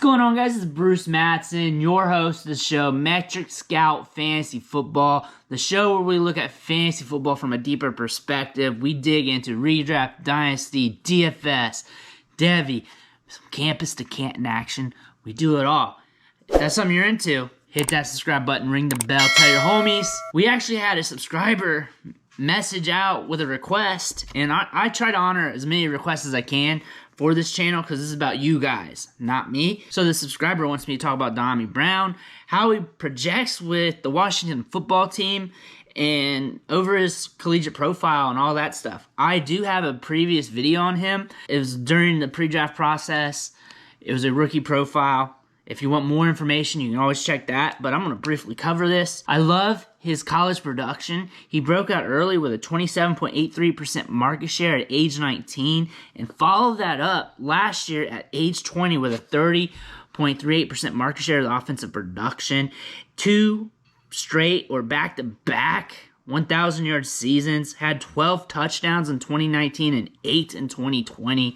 going on, guys? It's Bruce Matson, your host of the show, Metric Scout Fantasy Football, the show where we look at fantasy football from a deeper perspective. We dig into redraft, dynasty, DFS, Devy, some campus to Canton action. We do it all. If that's something you're into, hit that subscribe button, ring the bell, tell your homies. We actually had a subscriber message out with a request, and I try to honor as many requests as I can for this channel because this is about you guys, not me. So the subscriber wants me to talk about Dyami Brown, how he projects with the Washington football team, and over his collegiate profile and all that stuff. I do have a previous video on him. It was during the pre-draft process. It was a rookie profile. If you want more information, you can always check that, but I'm going to briefly cover this. I love his college production. He broke out early with a 27.83% market share at age 19 and followed that up last year at age 20 with a 30.38% market share of the offensive production. 2 straight or back-to-back 1,000-yard seasons, had 12 touchdowns in 2019 and 8 in 2020.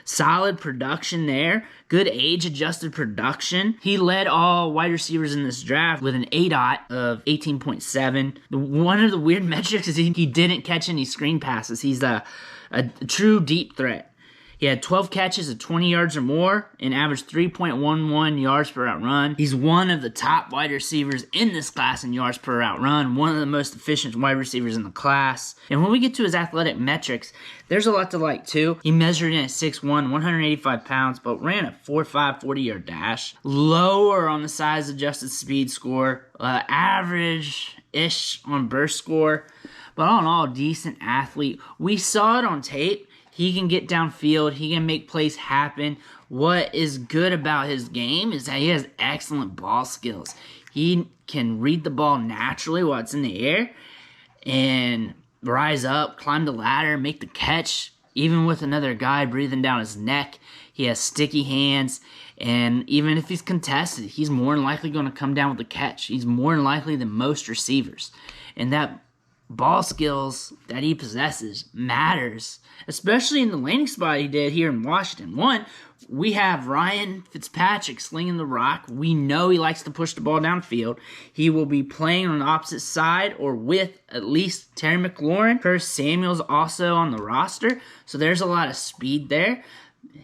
Solid production there. Good age-adjusted production. He led all wide receivers in this draft with an ADOT of 18.7. One of the weird metrics is he didn't catch any screen passes. He's a true deep threat. He had 12 catches of 20 yards or more and averaged 3.11 yards per route run. He's one of the top wide receivers in this class in yards per route run, one of the most efficient wide receivers in the class. And when we get to his athletic metrics, there's a lot to like too. He measured in at 6'1", 185 pounds, but ran a 4.5 40-yard dash. Lower on the size adjusted speed score, average-ish on burst score, but all in all, decent athlete. We saw it on tape. He can get downfield. He can make plays happen. What is good about his game is that he has excellent ball skills. He can read the ball naturally while it's in the air and rise up, climb the ladder, make the catch, even with another guy breathing down his neck. He has sticky hands, and even if he's contested, he's more than likely going to come down with the catch. He's more than likely than most receivers. And that ball skills that he possesses matters, especially in the landing spot he did here in Washington. One, we have Ryan Fitzpatrick slinging the rock. We know he likes to push the ball downfield. He will be playing on the opposite side or with at least Terry McLaurin. Curtis Samuel's also on the roster, so there's a lot of speed there.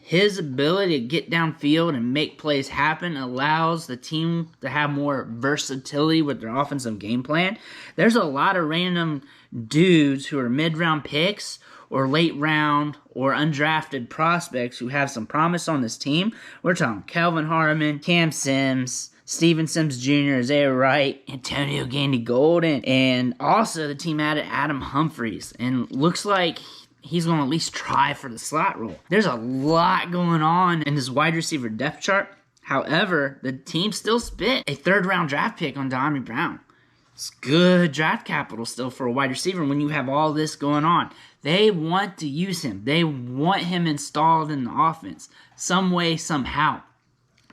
His ability to get downfield and make plays happen allows the team to have more versatility with their offensive game plan. There's a lot of random dudes who are mid-round picks or late-round or undrafted prospects who have some promise on this team. We're talking Kelvin Harmon, Cam Sims, Steven Sims Jr., Isaiah Wright, Antonio Gandy-Golden, and also the team added Adam Humphries, and looks like he's going to at least try for the slot role. There's a lot going on in this wide receiver depth chart. However, the team still spit a third-round draft pick on Dyami Brown. It's good draft capital still for a wide receiver when you have all this going on. They want to use him. They want him installed in the offense some way, somehow.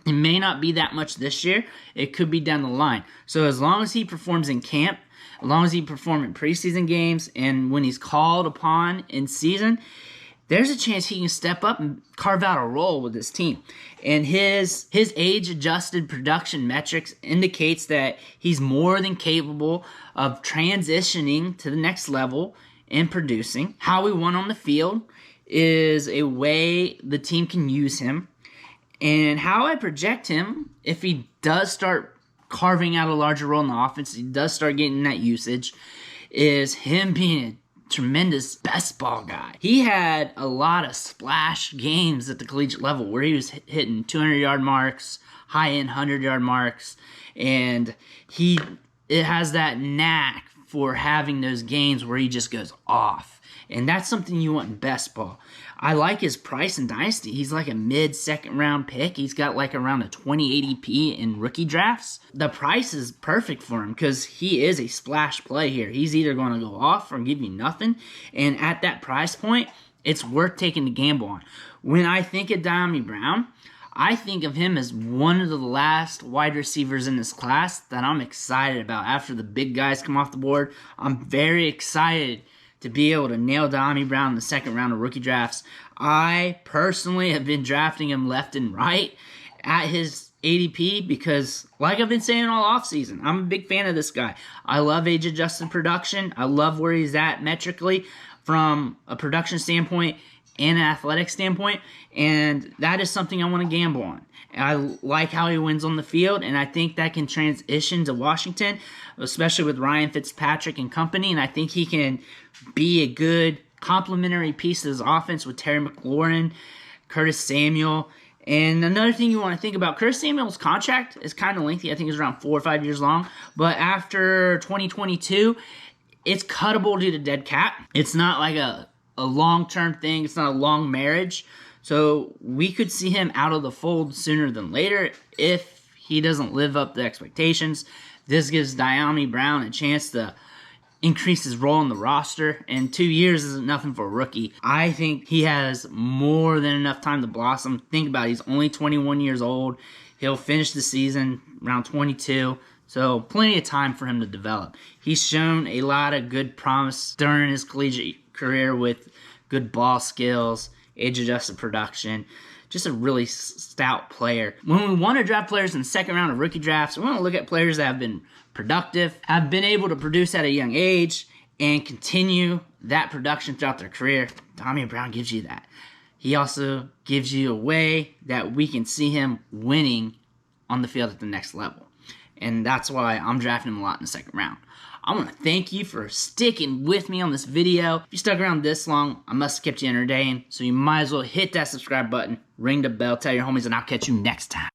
It may not be that much this year. It could be down the line. So as long as he performs in camp, as long as he performs in preseason games, and when he's called upon in season, there's a chance he can step up and carve out a role with this team. And his age-adjusted production metrics indicates that he's more than capable of transitioning to the next level and producing. How we won on the field is a way the team can use him. And how I project him, if he does start carving out a larger role in the offense, he does start getting that usage, is him being a tremendous best ball guy. He had a lot of splash games at the collegiate level where he was hitting 200-yard marks, high-end 100-yard marks, and it has that knack for having those games where he just goes off. And that's something you want in best ball. I like his price in Dynasty. He's like a mid-second round pick. He's got like around a 20 ADP in rookie drafts. The price is perfect for him because he is a splash play here. He's either going to go off or give you nothing. And at that price point, it's worth taking the gamble on. When I think of Dyami Brown, I think of him as one of the last wide receivers in this class that I'm excited about. After the big guys come off the board, I'm very excited to be able to nail Dyami Brown in the second round of rookie drafts. I personally have been drafting him left and right at his ADP because, like I've been saying all offseason, I'm a big fan of this guy. I love age-adjusted production. I love where he's at metrically from a production standpoint and an athletic standpoint, and that is something I want to gamble on. I like how he wins on the field, and I think that can transition to Washington, especially with Ryan Fitzpatrick and company, and I think he can be a good complementary piece of his offense with Terry McLaurin, Curtis Samuel. And another thing you want to think about, Curtis Samuel's contract is kind of lengthy. I think it's around 4 or 5 years long. But after 2022, it's cuttable due to dead cap. It's not like a long-term thing. It's not a long marriage. So we could see him out of the fold sooner than later if he doesn't live up to expectations. This gives Dyami Brown a chance to increase his role in the roster, and 2 years isn't nothing for a rookie. I think he has more than enough time to blossom. Think about it, he's only 21 years old. He'll finish the season around 22, so plenty of time for him to develop. He's shown a lot of good promise during his collegiate career with good ball skills, age-adjusted production, just a really stout player. When we want to draft players in the second round of rookie drafts, we want to look at players that have been productive, have been able to produce at a young age, and continue that production throughout their career. Dyami Brown gives you that. He also gives you a way that we can see him winning on the field at the next level. And that's why I'm drafting him a lot in the second round. I want to thank you for sticking with me on this video. If you stuck around this long, I must have kept you entertained. So you might as well hit that subscribe button, ring the bell, tell your homies, and I'll catch you next time.